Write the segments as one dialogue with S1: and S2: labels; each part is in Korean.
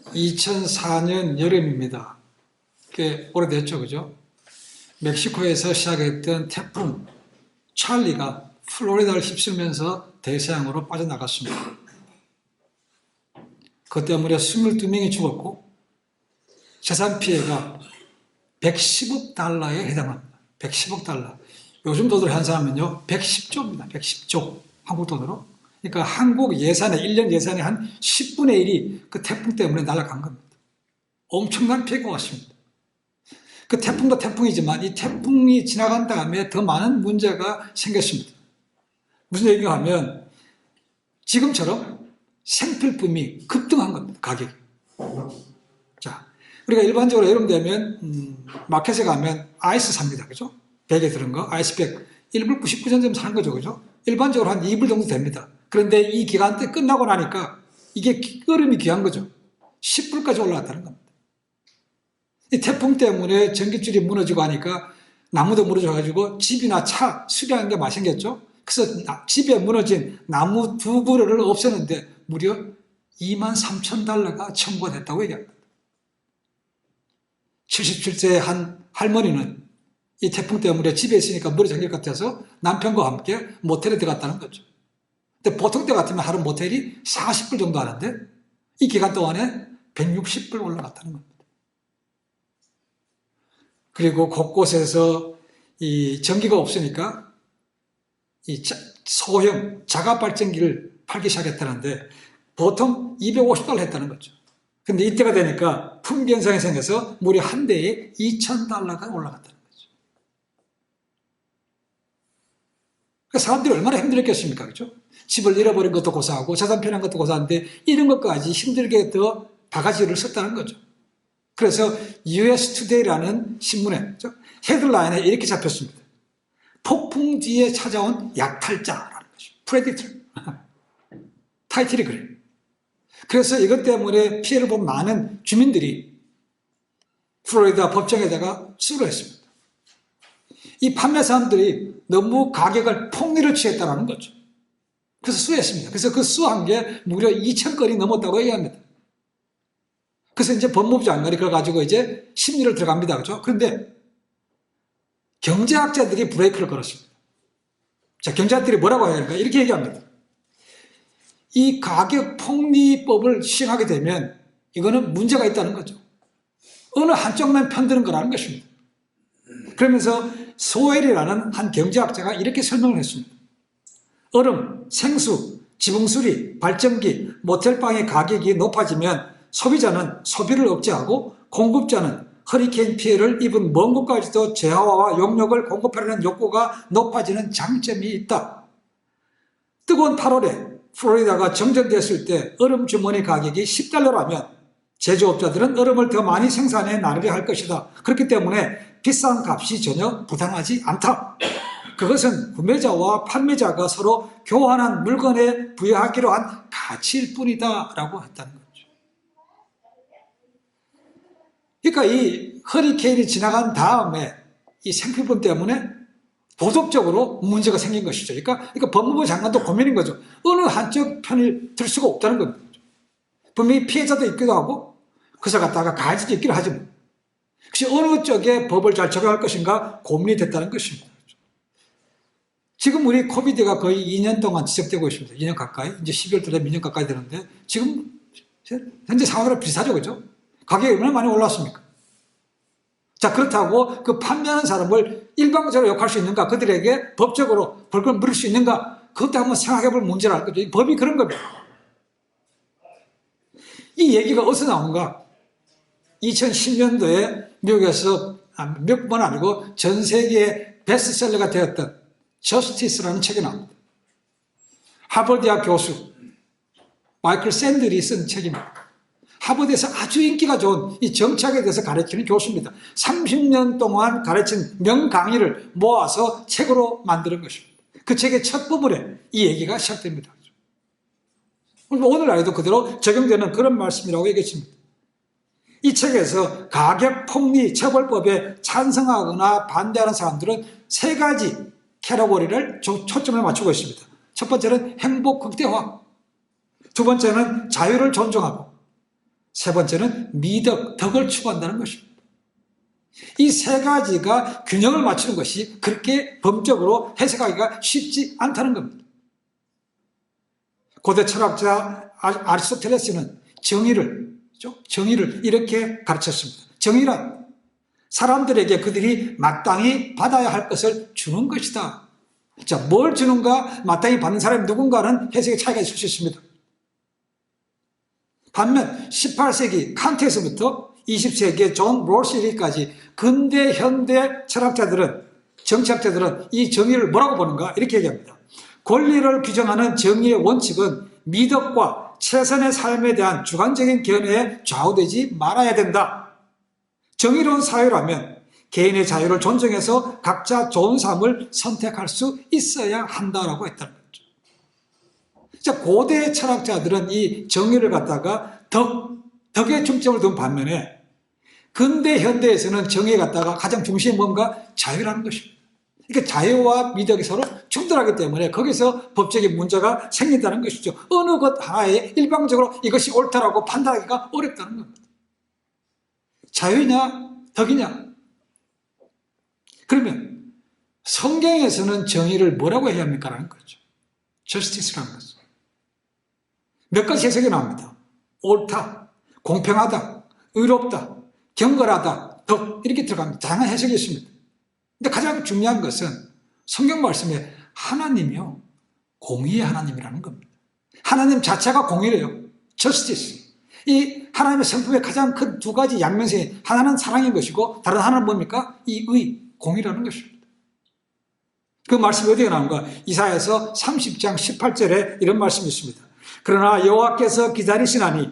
S1: 2004년 여름입니다. 꽤 오래됐죠, 그죠? 멕시코에서 시작했던 태풍 찰리가 플로리다를 휩쓸면서 대서양으로 빠져나갔습니다. 그 때문에 22명이 죽었고 재산 피해가 110억 달러에 해당합니다. 110억 달러. 요즘 돈으로 환산하면요, 110조입니다. 110조. 한국 돈으로. 그러니까 한국 예산의 1년 예산의 한 10분의 1이 그 태풍 때문에 날아간 겁니다. 엄청난 피해가 왔습니다. 그 태풍도 태풍이지만 이 태풍이 지나간 다음에 더 많은 문제가 생겼습니다. 무슨 얘기가 하면 지금처럼 생필품이 급등한 겁니다. 가격이. 자, 우리가 일반적으로 여름 되면 마켓에 가면 아이스 삽니다. 그죠? 백에 들은 거, 아이스백 1불 99전 좀 사는 거죠. 그죠? 일반적으로 한 2불 정도 됩니다. 그런데 이 기간 때 끝나고 나니까 이게 얼음이 귀한 거죠. 10불까지 올라갔다는 겁니다. 이 태풍 때문에 전기줄이 무너지고 하니까 나무도 무너져가지고 집이나 차 수리하는 게 많이 생겼죠. 그래서 집에 무너진 나무 2그루를 없애는데 무려 23,000달러가 청구가 됐다고 얘기합니다. 77세의 한 할머니는 이 태풍 때문에 집에 있으니까 머리 잠길 것 같아서 남편과 함께 모텔에 들어갔다는 거죠. 근데 보통 때 같으면 하루 모텔이 40불 정도 하는데 이 기간 동안에 160불 올라갔다는 겁니다. 그리고 곳곳에서 이 전기가 없으니까 이 소형 자가 발전기를 팔기 시작했다는데 보통 250달러 했다는 거죠. 근데 이때가 되니까 품귀 현상이 생겨서 무려 한 대에 2,000달러가 올라갔다는 거죠. 그러니까 사람들이 얼마나 힘들었겠습니까? 그죠? 집을 잃어버린 것도 고사하고 재산 편한 것도 고사한데 이런 것까지 힘들게 더 바가지를 썼다는 거죠. 그래서 US Today라는 신문에 헤드라인에 이렇게 잡혔습니다. 폭풍 뒤에 찾아온 약탈자라는 것이죠. 프레디터. 타이틀이 그래요. 그래서 이것 때문에 피해를 본 많은 주민들이 플로리다 법정에다가 수를 했습니다. 이 판매사람들이 너무 가격을 폭리를 취했다는 거죠. 그래서 수했습니다. 그래서 그 수한 게 무려 2,000건이 넘었다고 얘기합니다. 그래서 이제 법무부 장관이 그걸 가지고 이제 심리를 들어갑니다. 그죠? 그런데 경제학자들이 브레이크를 걸었습니다. 자, 경제학들이 뭐라고 해야 할까? 이렇게 얘기합니다. 이 가격 폭리법을 시행하게 되면 이거는 문제가 있다는 거죠. 어느 한쪽만 편드는 거라는 것입니다. 그러면서 소엘이라는 한 경제학자가 이렇게 설명을 했습니다. 얼음, 생수, 지붕수리, 발전기, 모텔방의 가격이 높아지면 소비자는 소비를 억제하고 공급자는 허리케인 피해를 입은 먼 곳까지도 재화와 용역을 공급하려는 욕구가 높아지는 장점이 있다. 뜨거운 8월에 플로리다가 정전됐을 때 얼음 주머니 가격이 10달러라면 제조업자들은 얼음을 더 많이 생산해 나르려 할 것이다. 그렇기 때문에 비싼 값이 전혀 부당하지 않다. 그것은 구매자와 판매자가 서로 교환한 물건에 부여하기로 한 가치일 뿐이다 라고 했다는 거죠. 그러니까 이 허리케인이 지나간 다음에 이 생필품 때문에 도덕적으로 문제가 생긴 것이죠. 그러니까 법무부 장관도 고민인 거죠. 어느 한쪽 편을 들 수가 없다는 겁니다. 분명히 피해자도 있기도 하고 그래서 갖다가 가해자도 있기도 하지만 혹시 어느 쪽에 법을 잘 적용할 것인가 고민이 됐다는 것입니다. 지금 우리 코비드가 거의 2년 동안 지속되고 있습니다. 2년 가까이. 이제 12월 달에 2년 가까이 되는데 지금 현재 상황으로 비슷하죠. 그죠? 가격이 얼마나 많이 올랐습니까? 자, 그렇다고 그 판매하는 사람을 일방적으로 욕할 수 있는가? 그들에게 법적으로 벌금 물을 수 있는가? 그것도 한번 생각해 볼 문제라 거죠. 법이 그런 겁니다. 이 얘기가 어디서 나온가? 2010년도에 미국에서 몇 번 아니고 전 세계의 베스트셀러가 되었던 저스티스라는 책이 나옵니다. 하버드대학 교수 마이클 샌들이 쓴 책입니다. 하버드에서 아주 인기가 좋은 이 정치학에 대해서 가르치는 교수입니다. 30년 동안 가르친 명강의를 모아서 책으로 만드는 것입니다. 그 책의 첫 부분에 이 얘기가 시작됩니다. 오늘날에도 그대로 적용되는 그런 말씀이라고 얘기했습니다. 이 책에서 가격 폭리 처벌법에 찬성하거나 반대하는 사람들은 세 가지 캐러고리를 초점을 맞추고 있습니다. 첫 번째는 행복 극대화, 두 번째는 자유를 존중하고, 세 번째는 미덕, 덕을 추구한다는 것입니다. 이 세 가지가 균형을 맞추는 것이 그렇게 범적으로 해석하기가 쉽지 않다는 겁니다. 고대 철학자 아리스토텔레스는 정의를 이렇게 가르쳤습니다. 정의란 사람들에게 그들이 마땅히 받아야 할 것을 주는 것이다. 자, 뭘 주는가, 마땅히 받는 사람이 누군가는 해석의 차이가 있을 수 있습니다. 반면 18세기 칸트에서부터 20세기의 존 롤시리까지 근대 현대 철학자들은, 정치학자들은 이 정의를 뭐라고 보는가 이렇게 얘기합니다. 권리를 규정하는 정의의 원칙은 미덕과 최선의 삶에 대한 주관적인 견해에 좌우되지 말아야 된다. 정의로운 사회라면 개인의 자유를 존중해서 각자 좋은 삶을 선택할 수 있어야 한다라고 했다는 거죠. 자, 고대 철학자들은 이 정의를 갖다가 덕에 중점을 둔 반면에 근대 현대에서는 정의에 갖다가 가장 중심이 뭔가 자유라는 것입니다. 그러니까 자유와 미덕이 서로 충돌하기 때문에 거기서 법적인 문제가 생긴다는 것이죠. 어느 것 하나에 일방적으로 이것이 옳다라고 판단하기가 어렵다는 겁니다. 자유냐 덕이냐. 그러면 성경에서는 정의를 뭐라고 해야 합니까? 라는 거죠. justice라는 거죠. 몇 가지 해석이 나옵니다. 옳다, 공평하다, 의롭다, 경건하다, 덕 이렇게 들어갑니다. 다양한 해석이 있습니다. 근데 가장 중요한 것은 성경 말씀에 하나님이요 공의의 하나님이라는 겁니다. 하나님 자체가 공의래요. justice. 이 하나님의 성품의 가장 큰 두 가지 양면성이 하나는 사랑인 것이고 다른 하나는 뭡니까? 이 공의라는 것입니다. 그 말씀이 어디에 나온가? 이사야서 30장 18절에 이런 말씀이 있습니다. 그러나 여호와께서 기다리시나니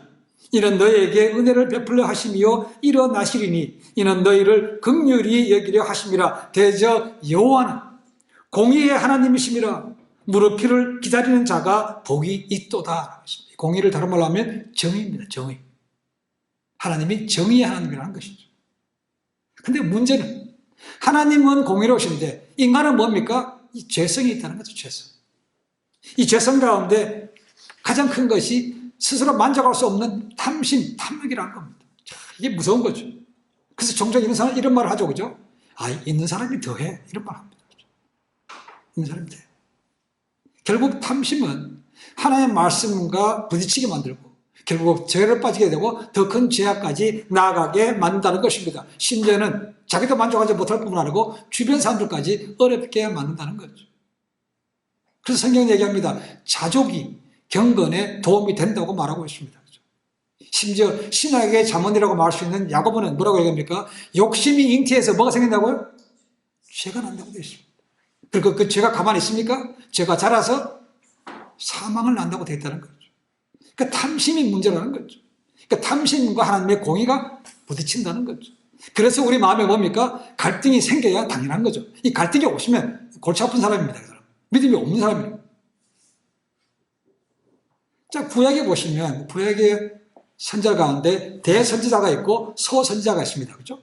S1: 이는 너희에게 은혜를 베풀려 하심이요 일어나시리니 이는 너희를 긍휼히 여기려 하심이라. 대저 여호와는 공의의 하나님이심이라. 무릎피를 기다리는 자가 복이 있도다. 공의를 다른 말로 하면 정의입니다. 정의. 하나님이 정의의 하나님이라는 것이죠. 근데 문제는 하나님은 공의로우신데 인간은 뭡니까? 이 죄성이 있다는 거죠. 죄성. 이 죄성 가운데 가장 큰 것이 스스로 만족할 수 없는 탐심, 탐욕이라는 겁니다. 이게 무서운 거죠. 그래서 종종 이런 사람 이런 말을 하죠. 그죠? 있는 사람이 더해. 이런 말 합니다. 있는 사람이 더해. 결국 탐심은 하나님의 말씀과 부딪히게 만들고 결국 죄를 빠지게 되고 더 큰 죄악까지 나아가게 만든다는 것입니다. 심지어는 자기도 만족하지 못할 뿐만 아니고 주변 사람들까지 어렵게 만든다는 거죠. 그래서 성경은 얘기합니다. 자족이 경건에 도움이 된다고 말하고 있습니다. 심지어 신학의 자문이라고 말할 수 있는 야고보는 뭐라고 얘기합니까? 욕심이 잉태해서 뭐가 생긴다고요? 죄가 난다고 되어 있습니다. 그리고 그 죄가 가만히 있습니까? 죄가 자라서 사망을 난다고 되어 있다는 거죠. 그러니까 탐심이 문제라는 거죠. 그러니까 탐심과 하나님의 공의가 부딪힌다는 거죠. 그래서 우리 마음에 뭡니까? 갈등이 생겨야 당연한 거죠. 이 갈등이 오시면 골치 아픈 사람입니다. 그 사람. 믿음이 없는 사람입니다. 자, 구약에 보시면 구약의 선자 가운데 대선지자가 있고 소선지자가 있습니다. 그죠?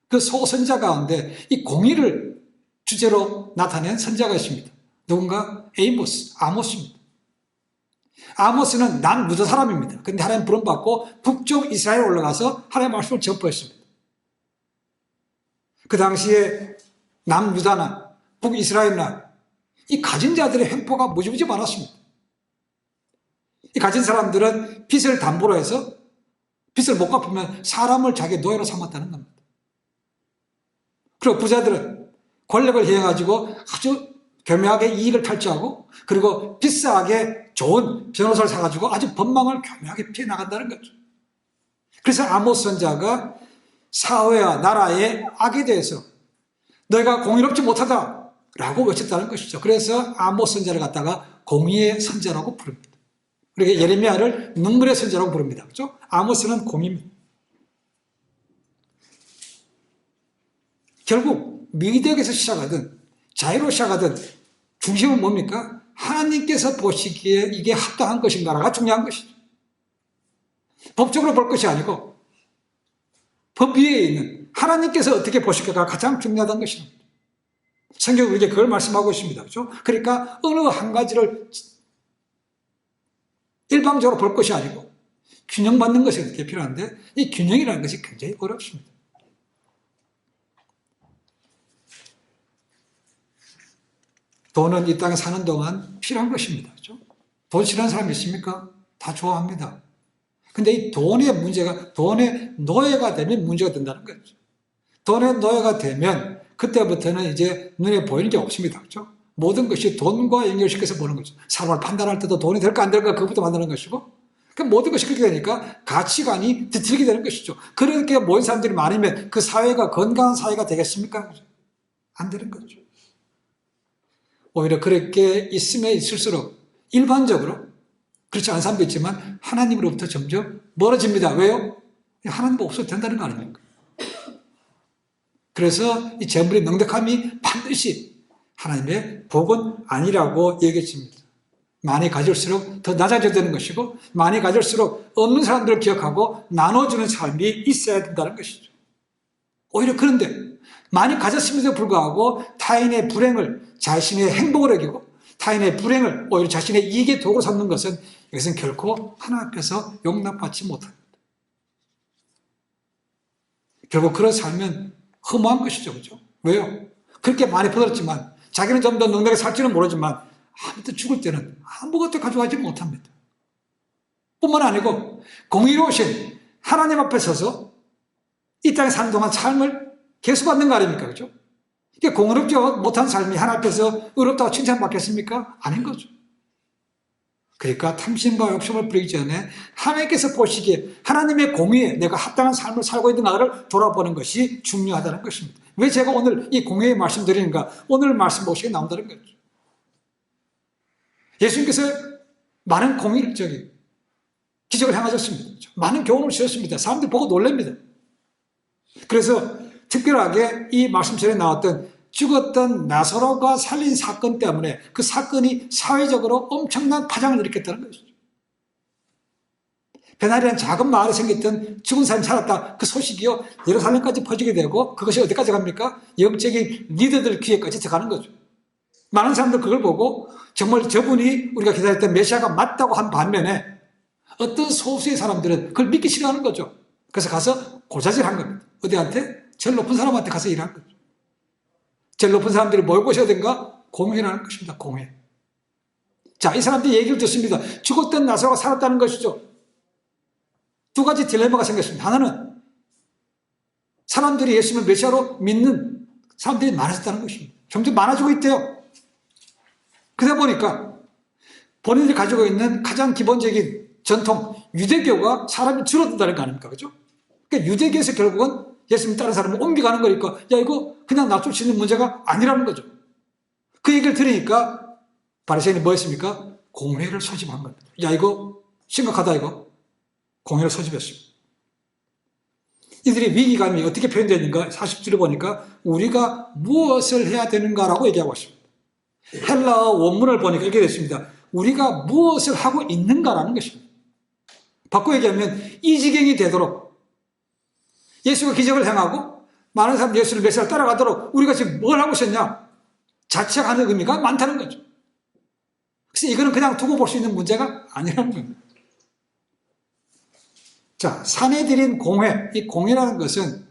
S1: 그 소선지자 가운데 이 공의를 주제로 나타낸 선지자가 있습니다. 누군가? 아모스입니다. 아모스는 남유다 사람입니다. 그런데 하나님 부름받고 북쪽 이스라엘에 올라가서 하나님의 말씀을 전포했습니다. 그 당시에 남유다나 북이스라엘나 이 가진 자들의 횡포가 무지무지 많았습니다. 이 가진 사람들은 빚을 담보로 해서 빚을 못 갚으면 사람을 자기 노예로 삼았다는 겁니다. 그리고 부자들은 권력을 이용해가지고 아주 교묘하게 이익을 탈취하고 그리고 비싸게 좋은 변호사를 사가지고 아주 법망을 교묘하게 피해 나간다는 거죠. 그래서 아모스 선지자가 사회와 나라의 악에 대해서 너희가 공의롭지 못하다라고 외쳤다는 것이죠. 그래서 아모스 선지자를 갖다가 공의의 선지자라고 부릅니다. 그리고 예레미야를 눈물의 선지자라고 부릅니다. 그렇죠? 아모스는 공의입니다. 결국 미덕에서 시작하든 자유로 시작하든 중심은 뭡니까? 하나님께서 보시기에 이게 합당한 것인가가 중요한 것이죠. 법적으로 볼 것이 아니고 법 위에 있는 하나님께서 어떻게 보실까가 가장 중요하다는 것입니다. 성경은 우리에게 그걸 말씀하고 있습니다. 그렇죠? 그러니까 어느 한 가지를 일방적으로 볼 것이 아니고 균형받는 것이 어떻게 필요한데 이 균형이라는 것이 굉장히 어렵습니다. 돈은 이 땅에 사는 동안 필요한 것입니다. 그렇죠? 돈 싫어하는 사람이 있습니까? 다 좋아합니다. 근데 이 돈의 문제가 돈의 노예가 되면 문제가 된다는 거죠. 돈의 노예가 되면 그때부터는 이제 눈에 보이는 게 없습니다. 그렇죠? 모든 것이 돈과 연결시켜서 보는 거죠. 사람을 판단할 때도 돈이 될까 안 될까 그것부터 만드는 것이고 그 모든 것이 그렇게 되니까 가치관이 뒤틀리게 되는 것이죠. 그렇게 모인 사람들이 많으면 그 사회가 건강한 사회가 되겠습니까? 안 되는 거죠. 오히려 그렇게 있으면 있을수록 일반적으로 그렇지 않은 사람도 있지만 하나님으로부터 점점 멀어집니다. 왜요? 하나님 없어도 된다는 거 아닙니까? 그래서 이 재물의 명백함이 반드시 하나님의 복은 아니라고 얘기했습니다. 많이 가질수록 더 낮아져야 되는 것이고 많이 가질수록 없는 사람들을 기억하고 나눠주는 삶이 있어야 된다는 것이죠. 오히려 그런데 많이 가졌음에도 불구하고 타인의 불행을 자신의 행복을 여기고 타인의 불행을 오히려 자신의 이익의 도구로 삼는 것은 이것은 결코 하나님 앞에서 용납받지 못합니다. 결국 그런 삶은 허무한 것이죠. 그렇죠? 왜요? 그렇게 많이 벌었지만 자기는 좀 더 넉넉하게 살지는 모르지만 아무튼 죽을 때는 아무것도 가져가지 못합니다. 뿐만 아니고 공의로우신 하나님 앞에 서서 이 땅에 사는 동안 삶을 계속받는 거 아닙니까? 그렇죠? 이게 공의롭지 못한 삶이 하나님 앞에서 의롭다고 칭찬받겠습니까? 아닌 거죠. 그러니까 탐심과 욕심을 부리기 전에 하나님께서 보시기에 하나님의 공의에 내가 합당한 삶을 살고 있는가를 돌아보는 것이 중요하다는 것입니다. 왜 제가 오늘 이 공의의 말씀드리는가? 오늘 말씀 보시기에 나온다는 거죠. 예수님께서 많은 기적을 행하셨습니다. 많은 교훈을 주셨습니다. 사람들이 보고 놀랍니다. 그래서 특별하게 이 말씀처럼 나왔던 죽었던 나사로가 살린 사건 때문에 그 사건이 사회적으로 엄청난 파장을 일으켰다는 것이죠. 베나리라는 작은 마을에 생겼던 죽은 사람이 살았다. 그 소식이요 예루살렘까지 퍼지게 되고 그것이 어디까지 갑니까? 영적인 리더들 귀에까지 들어가는 거죠. 많은 사람들 그걸 보고 정말 저분이 우리가 기다렸던 메시아가 맞다고 한 반면에 어떤 소수의 사람들은 그걸 믿기 싫어하는 거죠. 그래서 가서 고자질한 겁니다. 어디한테? 제일 높은 사람한테 가서 일한 거죠. 제일 높은 사람들이 뭘 보셔야 되는가? 공회라는 것입니다. 공회. 자, 이 사람들이 얘기를 듣습니다. 죽었던 나사로가 살았다는 것이죠. 두 가지 딜레마가 생겼습니다. 하나는 사람들이 예수님을 메시아로 믿는 사람들이 많아졌다는 것입니다. 점점 많아지고 있대요. 그러다 보니까 본인들이 가지고 있는 가장 기본적인 전통, 유대교가 사람이 줄어든다는 거 아닙니까? 그죠? 그러니까 유대교에서 결국은 예수님 따른 사람을 옮겨가는 거니까, 야, 이거 그냥 놔둘 수 있는 문제가 아니라는 거죠. 그 얘기를 들으니까 바리새인이 뭐 했습니까? 공회를 소집한 겁니다. 야, 이거 심각하다, 이거. 공회를 소집했습니다. 이들의 위기감이 어떻게 표현되는가? 40절에 보니까 우리가 무엇을 해야 되는가라고 얘기하고 있습니다. 헬라어 원문을 보니까 이렇게 됐습니다. 우리가 무엇을 하고 있는가라는 것입니다. 바꿔 얘기하면 이 지경이 되도록 예수가 기적을 행하고 많은 사람 예수를 메시아를 따라가도록 우리가 지금 뭘 하고 있었냐? 자책하는 의미가 많다는 거죠. 그래서 이거는 그냥 두고 볼 수 있는 문제가 아니라는 겁니다. 자, 사내들인 공회, 이 공회라는 것은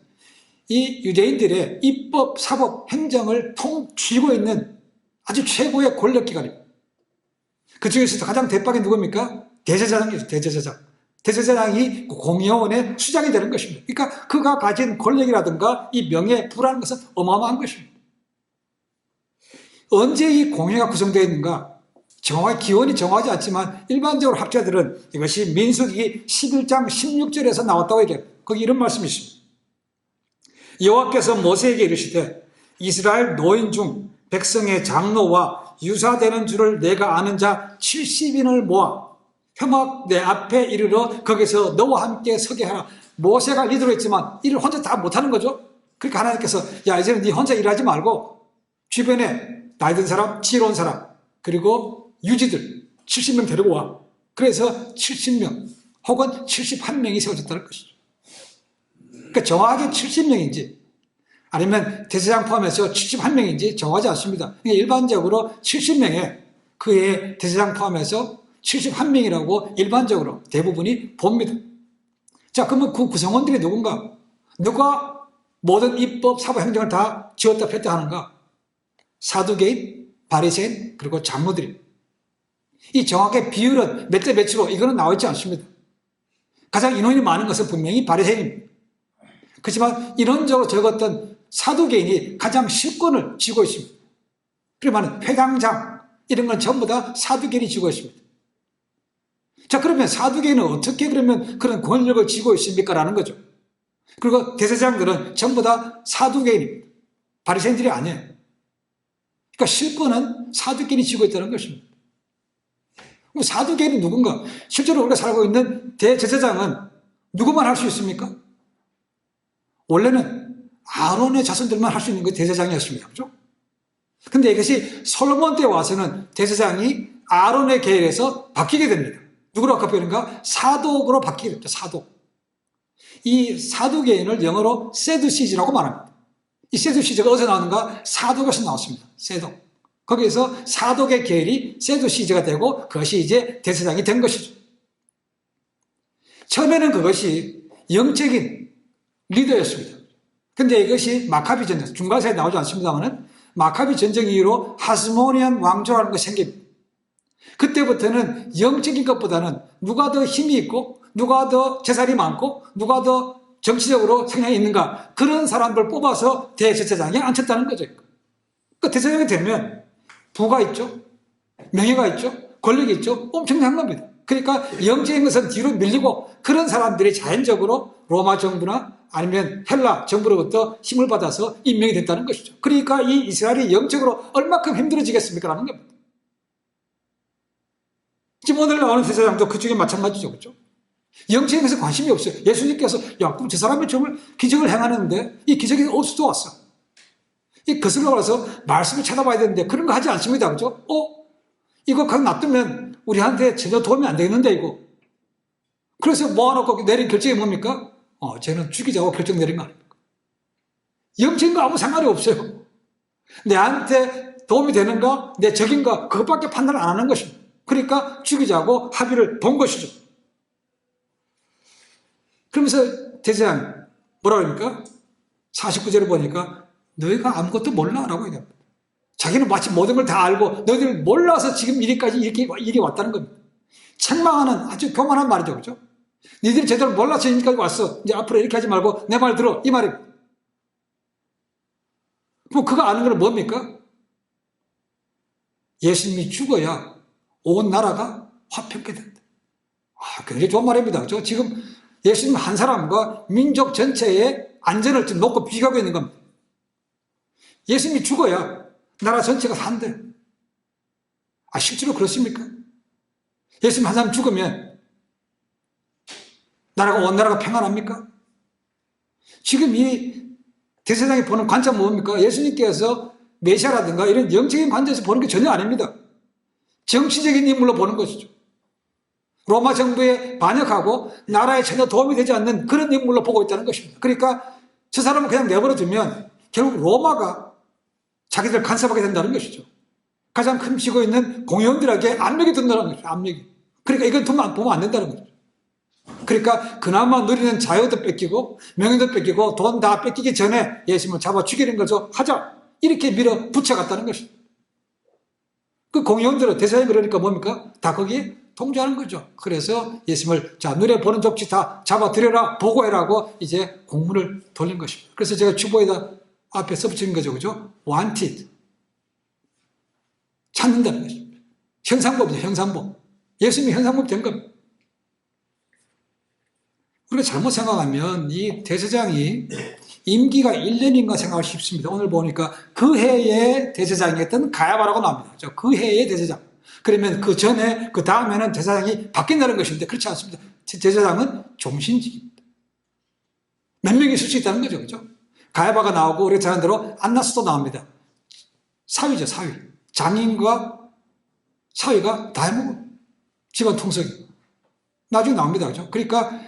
S1: 이 유대인들의 입법, 사법, 행정을 쥐고 있는 아주 최고의 권력기관입니다. 그 중에서도 가장 대박이 누굽니까? 대제사장이죠. 대제사장. 대제사장이 공의원의 수장이 되는 것입니다. 그러니까 그가 가진 권력이라든가 이 명예, 부라는 것은 어마어마한 것입니다. 언제 이 공회가 구성되어 있는가? 정확히 기원이 정하지 않지만 일반적으로 학자들은 이것이 민수기 11장 16절에서 나왔다고 얘기해요. 거기 이런 말씀이 있습니다. 여호와께서 모세에게 이르시되 이스라엘 노인 중 백성의 장로와 유사되는 줄을 내가 아는 자 70인을 모아 혐악 내 앞에 이르러 거기서 너와 함께 서게 하라. 모세가 리더로 했지만 일을 혼자 다 못하는 거죠. 그러니까 하나님께서 야 이제는 네 혼자 일하지 말고 주변에 나이 든 사람, 지혜로운 사람 그리고 유지들 70명 데리고 와. 그래서 70명 혹은 71명이 세워졌다는 것이죠. 그러니까 정확하게 70명인지 아니면 대제사장 포함해서 71명인지 정하지 않습니다. 일반적으로 70명의 그의 대제사장 포함해서 71명이라고 일반적으로 대부분이 봅니다. 자, 그러면 그 구성원들이 누군가? 누가 모든 입법, 사법, 행정을 다 지었다 폈다 하는가? 사두개인, 바리새인, 그리고 장로들입니다. 이 정확하게 비율은 몇 대 몇으로 이거는 나와 있지 않습니다. 가장 인원이 많은 것은 분명히 바리새인입니다. 그렇지만 인원적으로 적었던 사두개인이 가장 실권을 쥐고 있습니다. 그러면 회당장 이런 건 전부 다 사두개인이 쥐고 있습니다. 자, 그러면 사두개인은 어떻게 그러면 그런 권력을 쥐고 있습니까? 라는 거죠. 그리고 대제사장들은 전부 다 사두개인입니다. 바리새인들이 아니에요. 그러니까 실권은 사두개인이 쥐고 있다는 것입니다. 그럼 사두개인은 누군가? 실제로 우리가 살고 있는 대제사장은 누구만 할 수 있습니까? 원래는 아론의 자손들만 할 수 있는 게 대제사장이었습니다. 그렇죠? 근데 이것이 솔로몬 때 와서는 대제사장이 아론의 계열에서 바뀌게 됩니다. 누구로 바뀌는가? 사독으로 바뀌게 됩니다. 사독. 이 사두개인을 영어로 세두시즈라고 말합니다. 이 세두시즈가 어디서 나오는가? 사독에서 나왔습니다. 세독. 거기에서 사독의 계열이 세두시즈가 되고 그것이 이제 대제사장이 된 것이죠. 처음에는 그것이 영적인 리더였습니다. 근데 이것이 마카비 전쟁, 중간사에 나오지 않습니다만은 마카비 전쟁 이후로 하스모니안 왕조라는 것이 생깁니다. 그때부터는 영적인 것보다는 누가 더 힘이 있고 누가 더 재산이 많고 누가 더 정치적으로 성향이 있는가 그런 사람들 뽑아서 대제사장에 앉혔다는 거죠. 그 대제사장이 되면 부가 있죠. 명예가 있죠. 권력이 있죠. 엄청난 겁니다. 그러니까 영적인 것은 뒤로 밀리고 그런 사람들이 자연적으로 로마 정부나 아니면 헬라 정부로부터 힘을 받아서 임명이 됐다는 것이죠. 그러니까 이 이스라엘이 영적으로 얼마큼 힘들어지겠습니까? 라는 겁니다. 지금 오늘 나오는 대제사장도 그쪽에 마찬가지죠. 그렇죠? 영적인 것에 관심이 없어요. 예수님께서 야, 그럼 저 사람이 정말 기적을 행하는데 이 기적이 어디서 왔어? 이 거슬러 가서 말씀을 찾아봐야 되는데 그런 거 하지 않습니다. 그렇죠? 이거 그냥 놔두면 우리한테 전혀 도움이 안 되겠는데 이거. 그래서 모아놓고 내린 결정이 뭡니까? 쟤는 죽이자고 결정 내린 거 아닙니까? 영적인 거 아무 상관이 없어요. 내한테 도움이 되는가 내 적인가 그것밖에 판단을 안 하는 것입니다. 그러니까 죽이자고 합의를 본 것이죠. 그러면서 대제사장 뭐라 그럽니까? 49절을 보니까 너희가 아무것도 몰라 라고 얘기합니다. 자기는 마치 모든 걸 다 알고 너희들 몰라서 지금 이리까지 일이 왔다는 겁니다. 책망하는 아주 교만한 말이죠. 그렇죠? 너희들이 제대로 몰라서 여기까지 왔어. 이제 앞으로 이렇게 하지 말고 내 말 들어. 이 말입니다. 그럼 그거 아는 건 뭡니까? 예수님이 죽어야 온 나라가 화평케 된다. 굉장히 좋은 말입니다. 그렇죠? 지금 예수님 한 사람과 민족 전체의 안전을 지금 놓고 비교하고 있는 겁니다. 예수님이 죽어야 나라 전체가 산대. 실제로 그렇습니까? 예수님 한 사람 죽으면 온 나라가 평안합니까? 지금 이 대세상이 보는 관점은 뭡니까? 예수님께서 메시아라든가 이런 영적인 관점에서 보는 게 전혀 아닙니다. 정치적인 인물로 보는 것이죠. 로마 정부에 반역하고 나라에 전혀 도움이 되지 않는 그런 인물로 보고 있다는 것입니다. 그러니까 저 사람을 그냥 내버려두면 결국 로마가 자기들 간섭하게 된다는 것이죠. 가장 큰 쥐고 있는 공회원들에게 압력이 든다는 것이죠. 압력이. 그러니까 이건 보면 안 된다는 거죠. 그러니까 그나마 누리는 자유도 뺏기고 명예도 뺏기고 돈 다 뺏기기 전에 예수님을 잡아 죽이는 거죠. 하자. 이렇게 밀어 붙여갔다는 것이죠. 그 공회원들은 대사님 그러니까 뭡니까? 다 거기에 통제하는 거죠. 그래서 예수님을 눈에 보는 족지 다 잡아들여라 보고해라고 이제 공문을 돌린 것입니다. 그래서 제가 주보에다 앞에 써붙인 거죠. 그죠? wanted. 찾는다는 것입니다. 현상법이죠. 현상법. 예수님이 현상법 된 겁니다. 우리가 잘못 생각하면 이 대제사장이 임기가 1년인가 생각하기 쉽습니다. 오늘 보니까 그 해의 대제사장이었던 가야바라고 나옵니다. 그 해의 대제사장. 그러면 그 전에, 그 다음에는 대제사장이 바뀐다는 것인데 그렇지 않습니다. 대제사장은 종신직입니다. 몇 명이 있을 수 있다는 거죠. 그죠? 가야바가 나오고 우리 잘한 대로 안나스도 나옵니다. 사위죠, 사위. 장인과 사위가 다 해먹어요. 집안 통속이. 나중에 나옵니다. 그죠? 그러니까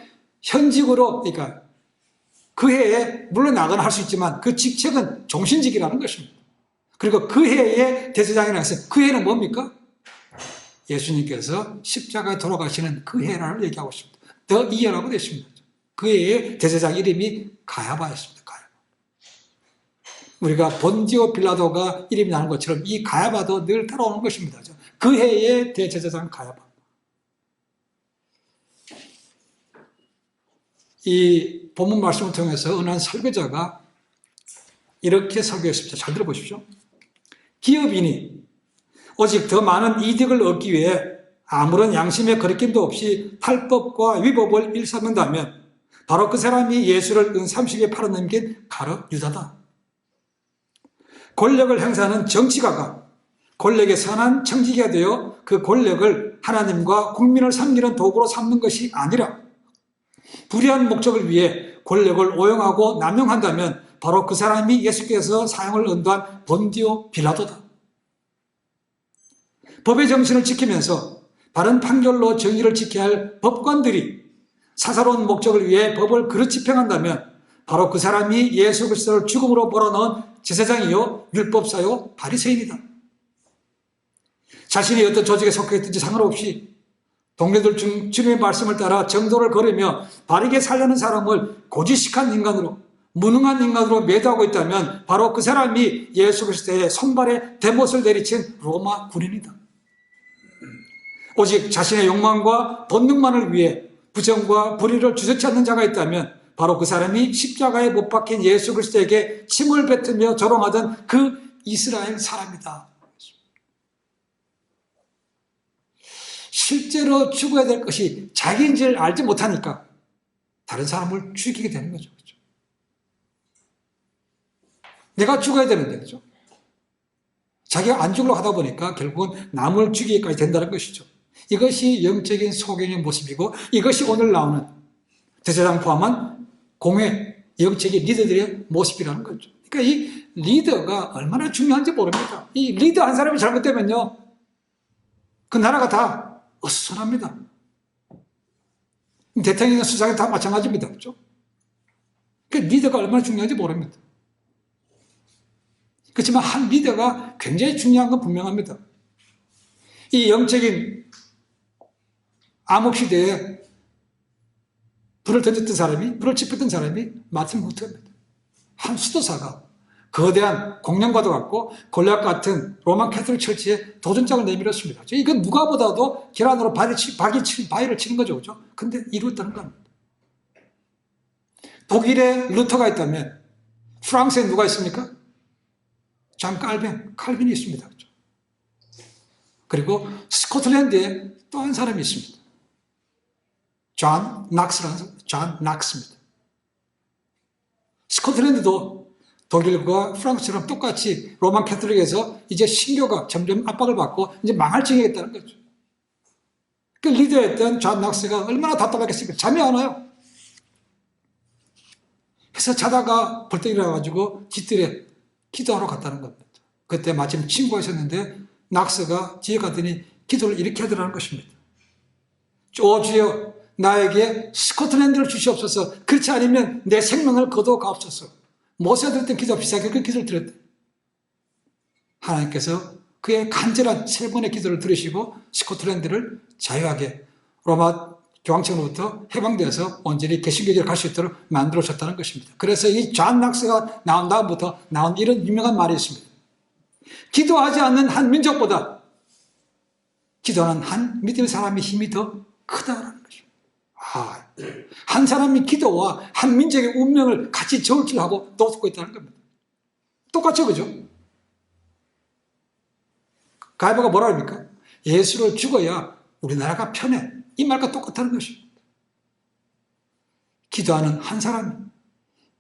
S1: 현직으로, 그러니까 그 해에 물러나거나 할 수 있지만 그 직책은 종신직이라는 것입니다. 그리고 그 해에 대제사장이라고 해서 그 해는 뭡니까? 예수님께서 십자가에 돌아가시는 그 해를 얘기하고 있습니다. 더 이어라고 되어 있습니다. 그 해에 대제사장 이름이 가야바였습니다. 가야바. 우리가 본디오 빌라도가 이름이 나는 것처럼 이 가야바도 늘 따라오는 것입니다. 그 해에 대제사장 가야바. 이 본문 말씀을 통해서 어느 한 설교자가 이렇게 설교했습니다. 잘 들어보십시오. 기업인이 오직 더 많은 이득을 얻기 위해 아무런 양심의 거리낌도 없이 탈법과 위법을 일삼는다면 바로 그 사람이 예수를 은30에 팔아넘긴 가룟 유다다. 권력을 행사하는 정치가가 권력에 선한 청지기가 되어 그 권력을 하나님과 국민을 섬기는 도구로 삼는 것이 아니라 불의한 목적을 위해 권력을 오용하고 남용한다면 바로 그 사람이 예수께서 사형을 언도한 본디오 빌라도다. 법의 정신을 지키면서 바른 판결로 정의를 지켜야 할 법관들이 사사로운 목적을 위해 법을 그릇 평한다면 바로 그 사람이 예수 그리스도를 죽음으로 몰아넣은 제사장이요 율법사요 바리새인이다. 자신이 어떤 조직에 속해 있든지 상관없이 동료들 중 주님의 말씀을 따라 정도를 걸으며 바르게 살려는 사람을 고지식한 인간으로 무능한 인간으로 매도하고 있다면 바로 그 사람이 예수 그리스도의 손발에 대못을 내리친 로마 군인이다. 오직 자신의 욕망과 본능만을 위해 부정과 불의를 주저치 않는 자가 있다면 바로 그 사람이 십자가에 못 박힌 예수 그리스도에게 침을 뱉으며 조롱하던 그 이스라엘 사람이다. 실제로 죽어야 될 것이 자기인지를 알지 못하니까 다른 사람을 죽이게 되는 거죠. 그렇죠? 내가 죽어야 되는데, 그죠? 자기가 안 죽으려고 하다 보니까 결국은 남을 죽이기까지 된다는 것이죠. 이것이 영적인 소경의 모습이고 이것이 오늘 나오는 대제사장 포함한 공회 영적인 리더들의 모습이라는 거죠. 그러니까 이 리더가 얼마나 중요한지 모릅니다. 이 리더 한 사람이 잘못되면요, 그 나라가 다 어수선합니다. 대통령이나 수장이 다 마찬가지입니다. 그렇죠? 그 리더가 얼마나 중요한지 모릅니다. 그렇지만 한 리더가 굉장히 중요한 건 분명합니다. 이 영적인 암흑시대에 불을 던졌던 사람이, 불을 지폈던 사람이 마틴 루터입니다. 한 수도사가 거대한 공룡과도 같고 골리앗 같은 로만 캐톨릭 철치에 도전장을 내밀었습니다. 이건 누가 보다도 계란으로 바위를 치는 거죠. 그죠? 근데 이루었다는 겁니다. 독일에 루터가 있다면 프랑스에 누가 있습니까? 잔 칼빈이 있습니다. 그죠? 그리고 스코틀랜드에 또 한 사람이 있습니다. 존 낙스입니다. 스코틀랜드도 독일과 프랑스처럼 똑같이 로만 캐톨릭에서 이제 신교가 점점 압박을 받고 이제 망할 징이겠다는 거죠. 그 리더였던 존 낙스가 얼마나 답답했겠습니까? 잠이 안 와요. 그래서 자다가 벌떡 일어나가지고 집들에 기도하러 갔다는 겁니다. 그때 마침 친구가 있었는데 낙스가 뒤에 갔더니 기도를 이렇게 하더라는 것입니다. 오 주여, 나에게 스코틀랜드를 주시옵소서. 그렇지 않으면 내 생명을 거두어 가옵소서. 모세가 드렸던 기도와 비슷하게 그 기도를 드렸다. 하나님께서 그의 간절한 세 번의 기도를 들으시고 스코틀랜드를 자유하게 로마 교황청으로부터 해방되어서 온전히 개신교제를 갈 수 있도록 만들어 줬다는 것입니다. 그래서 이 존 낙스가 나온 다음부터 나온 이런 유명한 말이 있습니다. 기도하지 않는 한 민족보다 기도하는 한 믿음의 사람의 힘이 더 크다라는 것입니다. 한 사람이 기도와 한 민족의 운명을 같이 저울질하고 놓고 있다는 겁니다. 똑같죠, 그죠? 가야바가 뭐라 합니까? 예수를 죽어야 우리나라가 편해. 이 말과 똑같다는 것입니다. 기도하는 한 사람이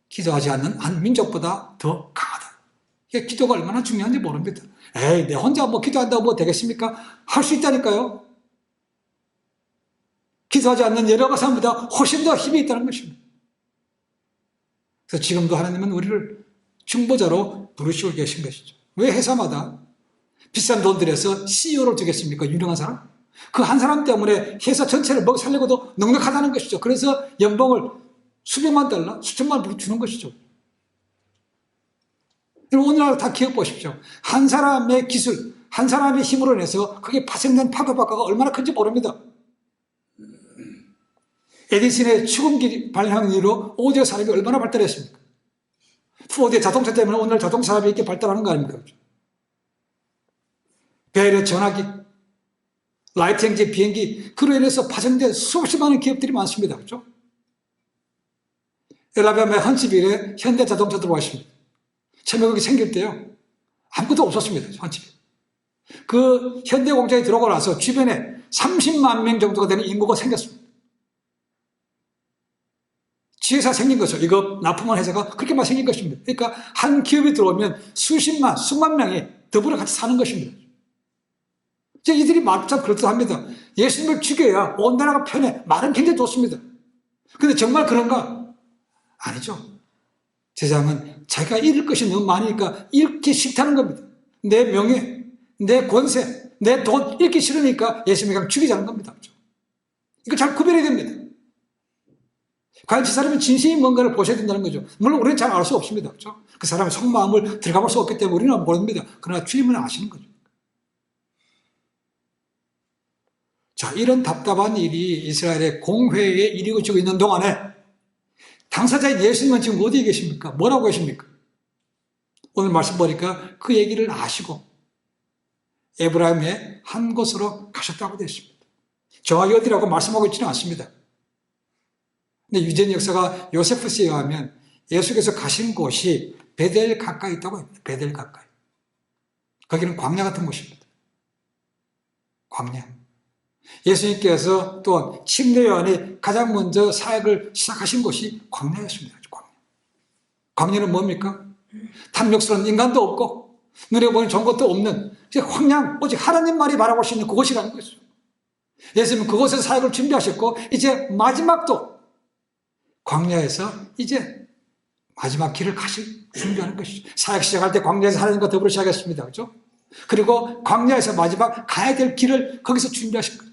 S1: 기도하지 않는 한 민족보다 더 강하다. 이게 기도가 얼마나 중요한지 모릅니다. 에이, 내 혼자 뭐 기도한다고 뭐 되겠습니까? 할 수 있다니까요. 기도하지 않는 여러 사람보다 훨씬 더 힘이 있다는 것입니다. 그래서 지금도 하나님은 우리를 중보자로 부르시고 계신 것이죠. 왜 회사마다 비싼 돈 들여서 CEO를 두겠습니까? 유명한 사람? 그 한 사람 때문에 회사 전체를 먹여 살려고도 넉넉하다는 것이죠. 그래서 연봉을 수백만 달러, 수천만 불 주는 것이죠. 오늘날 다 기억 보십시오. 한 사람의 기술, 한 사람의 힘으로 인해서 그게 파생된 파급효과가 얼마나 큰지 모릅니다. 에디슨의 축음기 발명한 이후로 오디오 산업이 얼마나 발달했습니까? 포드의 자동차 때문에 오늘 자동차 산업이 이렇게 발달하는 거 아닙니까? 벨의 전화기, 라이트 행제 비행기, 그로 인해서 파생된 수없이 많은 기업들이 많습니다. 그렇죠? 엘라베마의 헌츠빌에 현대 자동차 들어와 있습니다. 처음에 거기 생길 때요, 아무것도 없었습니다. 헌츠빌. 그 현대 공장에 들어오고 나서 주변에 30만 명 정도가 되는 인구가 생겼습니다. 지회사 생긴 거죠. 이거 납품한 회사가 그렇게만 생긴 것입니다. 그러니까 한 기업이 들어오면 수십만, 수만 명이 더불어 같이 사는 것입니다. 이제 이들이 말참 그렇듯합니다. 예수님을 죽여야 온 나라가 편해. 말은 굉장히 좋습니다. 근데 정말 그런가? 아니죠. 세상은 자기가 잃을 것이 너무 많으니까 잃기 싫다는 겁니다. 내 명예, 내 권세, 내 돈 잃기 싫으니까 예수님이 그냥 죽이자는 겁니다. 이거 잘 구별해야 됩니다. 과연 저 사람이 진심이 뭔가를 보셔야 된다는 거죠. 물론 우리는 잘 알 수 없습니다. 그렇죠? 그 사람의 속마음을 들어가볼 수 없기 때문에 우리는 모릅니다. 그러나 주님은 아시는 거죠. 자, 이런 답답한 일이 이스라엘의 공회에 이루어지고 있는 동안에 당사자인 예수님은 지금 어디에 계십니까? 뭐라고 계십니까? 오늘 말씀 보니까 그 얘기를 아시고 에브라임의 한 곳으로 가셨다고 되어 있습니다. 정확히 어디라고 말씀하고 있지는 않습니다. 근데 유전 역사가 요세프스에 의하면 예수께서 가신 곳이 베델 가까이 있다고 합니다. 베델 가까이. 거기는 광야 같은 곳입니다. 광야. 예수님께서 또한 침례 요한이 가장 먼저 사역을 시작하신 곳이 광야였습니다. 광야. 광야는 뭡니까? 탐욕스러운 인간도 없고 눈에 보이는 좋은 것도 없는 황량, 오직 하나님만이 바라볼 수 있는 그곳이라는 거죠. 예수님은 그곳에서 사역을 준비하셨고 이제 마지막도 광야에서 이제 마지막 길을 가실 준비하는 것이죠. 사역 시작할 때 광야에서 하나님과 더불어 시작했습니다. 그렇죠? 그리고 광야에서 마지막 가야 될 길을 거기서 준비하신 거죠.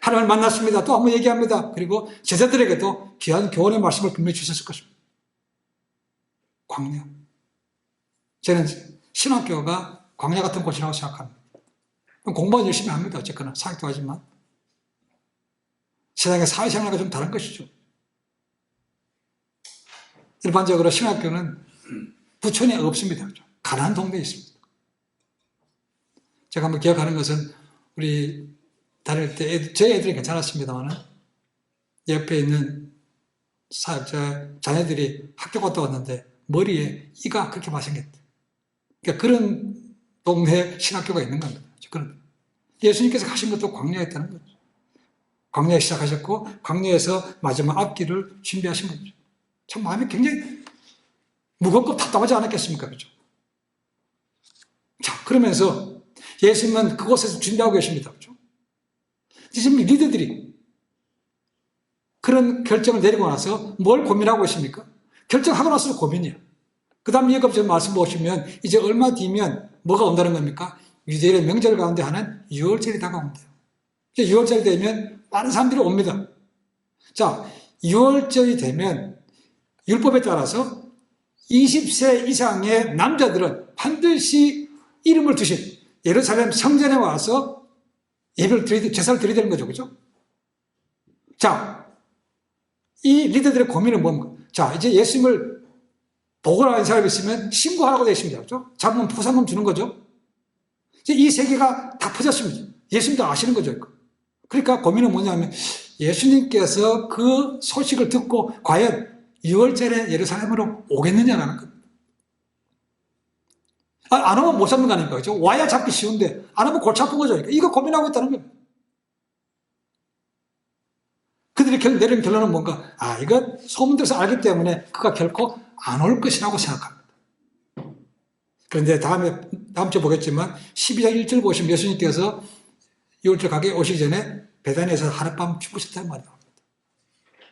S1: 하나님을 만났습니다. 또 한번 얘기합니다. 그리고 제자들에게도 귀한 교훈의 말씀을 분명히 주셨을 것입니다. 광야. 저는 신학교가 광야 같은 곳이라고 생각합니다. 공부는 열심히 합니다. 어쨌거나 사역도 하지만 세상의 사회생활과 좀 다른 것이죠. 일반적으로 신학교는 부촌에 없습니다. 가난한 동네에 있습니다. 제가 한번 기억하는 것은 우리 다닐 때 제 애들이 괜찮았습니다만 옆에 있는 사역자 자녀들이 학교 갔다 왔는데 머리에 이가 그렇게 많이 생겼대. 그러니까 그런 동네에 신학교가 있는 겁니다. 그런 예수님께서 가신 것도 광야였다는 거죠. 광야에 시작하셨고 광야에서 마지막 앞길을 준비하신 거죠. 참 마음이 굉장히 무겁고 답답하지 않았겠습니까? 그죠? 자, 그러면서 예수님은 그곳에서 준비하고 계십니다. 그죠? 지금 리더들이 그런 결정을 내리고 나서 뭘 고민하고 있습니까? 결정하고 나서 고민이야. 그 다음 이어서 말씀 보시면 이제 얼마 뒤면 뭐가 온다는 겁니까? 유대인의 명절 가운데 하는 유월절이 다가온대요. 이제 유월절이 되면 많은 사람들이 옵니다. 자, 유월절이 되면 율법에 따라서 20세 이상의 남자들은 반드시 이름을 두신 예루살렘 성전에 와서 예배를 드려야, 제사를 드려야 되는 거죠. 그죠? 자, 이 리더들의 고민은 뭡니까? 자, 이제 예수님을 보고를 하는 사람이 있으면 신고하라고 되어 있습니다. 그죠? 잡으면 포상금 주는 거죠. 이제 이 세계가 다 퍼졌습니다. 예수님도 아시는 거죠. 그러니까 고민은 뭐냐면 예수님께서 그 소식을 듣고 과연 6월절에 예루살렘으로 오겠느냐라는 겁니다. 안 오면 못 잡는 거 아닙니까? 그죠? 와야 잡기 쉬운데 안 오면 골치 아픈 거죠. 이거 고민하고 있다는 겁니다. 그들이 내린 결론은 뭔가? 아, 이거 소문 들어서 알기 때문에 그가 결코 안 올 것이라고 생각합니다. 그런데 다음 주에 보겠지만 12장 1절 보시면 예수님께서 6월절 가게 오시기 전에 베다니에서 하룻밤 주무셨다는 말이 나옵니다.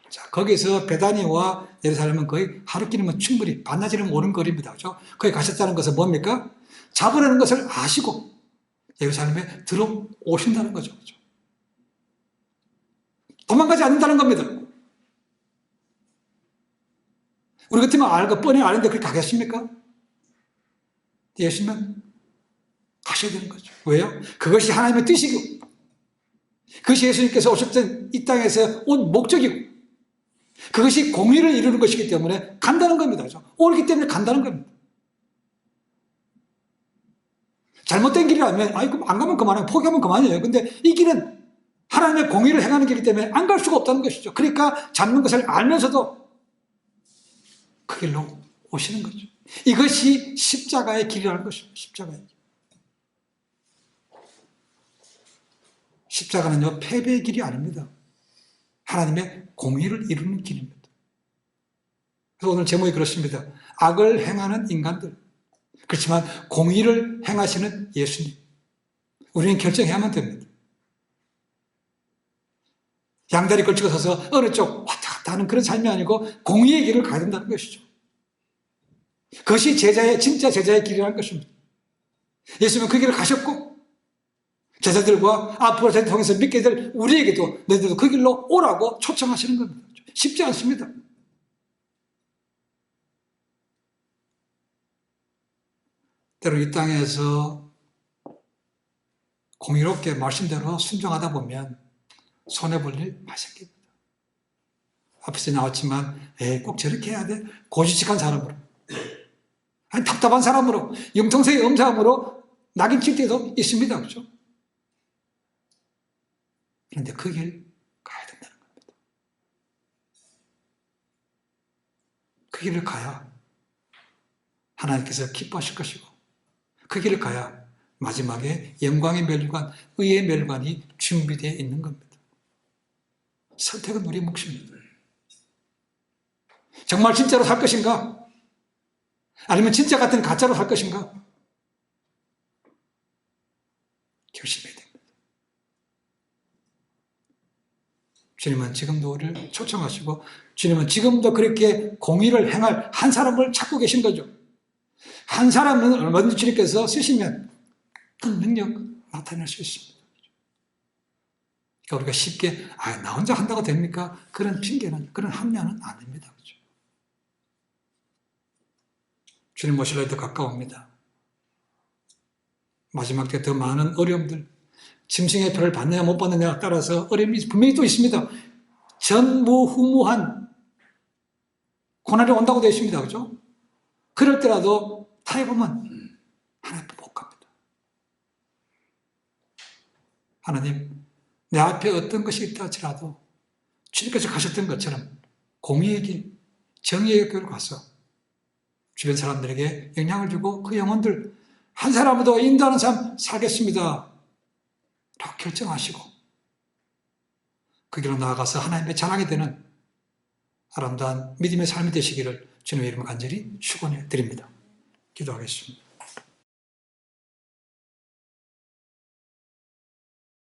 S1: 자, 거기서 베다니와 예루살렘은 거의 하루끼리면 충분히 반나절이면 오는 거리입니다. 그렇죠? 거기 가셨다는 것은 뭡니까? 잡으려는 것을 아시고 예루살렘에 들어오신다는 거죠. 그렇죠? 도망가지 않는다는 겁니다. 우리 같으면 알고 뻔히 아는데 그렇게 가겠습니까? 예수님은 하셔야 되는 거죠. 왜요? 그것이 하나님의 뜻이고, 그것이 예수님께서 오셨던 이 땅에서 온 목적이고, 그것이 공의를 이루는 것이기 때문에 간다는 겁니다. 옳기 때문에 간다는 겁니다. 잘못된 길이라면, 그럼 안 가면 그만해요. 포기하면 그만이에요. 근데 이 길은 하나님의 공의를 행하는 길이기 때문에 안 갈 수가 없다는 것이죠. 그러니까 잡는 것을 알면서도 그 길로 오시는 거죠. 이것이 십자가의 길이라는 것입니다. 십자가의 길. 십자가는요, 패배의 길이 아닙니다. 하나님의 공의를 이루는 길입니다. 그래서 오늘 제목이 그렇습니다. 악을 행하는 인간들. 그렇지만 공의를 행하시는 예수님. 우리는 결정해야만 됩니다. 양다리 걸치고 서서 어느 쪽 왔다 갔다 하는 그런 삶이 아니고 공의의 길을 가야 된다는 것이죠. 그것이 진짜 제자의 길이라는 것입니다. 예수님은 그 길을 가셨고, 제자들과 앞으로 제자 통해서 믿게 될 우리에게도 너희들도 그 길로 오라고 초청하시는 겁니다. 쉽지 않습니다. 때로 이 땅에서 공의롭게 말씀대로 순종하다 보면 손해볼 일 많이 생깁니다. 앞에서 나왔지만 꼭 저렇게 해야 돼? 고지식한 사람으로, 아니 답답한 사람으로, 융통성이 엄사함으로 낙인 칠 때도 있습니다. 그렇죠? 그런데 그 길 가야 된다는 겁니다. 그 길을 가야 하나님께서 기뻐하실 것이고, 그 길을 가야 마지막에 영광의 멸관, 의의 멸관이 준비되어 있는 겁니다. 선택은 우리 몫입니다. 정말 진짜로 살 것인가? 아니면 진짜 같은 가짜로 살 것인가? 결심해야 됩니다. 주님은 지금도 우리를 초청하시고, 주님은 지금도 그렇게 공의를 행할 한 사람을 찾고 계신 거죠. 한 사람은 얼마든지 주님께서 쓰시면 그 능력 나타낼 수 있습니다. 그러니까 우리가 쉽게 나 혼자 한다고 됩니까? 그런 핑계는, 그런 합리화는 안 됩니다. 그렇죠? 주님 모실 날이 더 가까웁니다. 마지막 때 더 많은 어려움들, 짐승의 표를 받느냐 못 받느냐에 따라서 어려움이 분명히 또 있습니다. 전무후무한 고난이 온다고 되어 있습니다. 그렇죠? 그럴 때라도 타협하면 하나님 못 갑니다. 하나님, 내 앞에 어떤 것이 있다 할지라도 주님께서 가셨던 것처럼 공의의 길, 정의의 길로 가서 주변 사람들에게 영향을 주고 그 영혼들 한 사람도 인도하는 삶 살겠습니다 라고 결정하시고 그 길로 나아가서 하나님의 자랑이 되는 아름다운 믿음의 삶이 되시기를 주님의 이름으로 간절히 축원해 드립니다. 기도하겠습니다.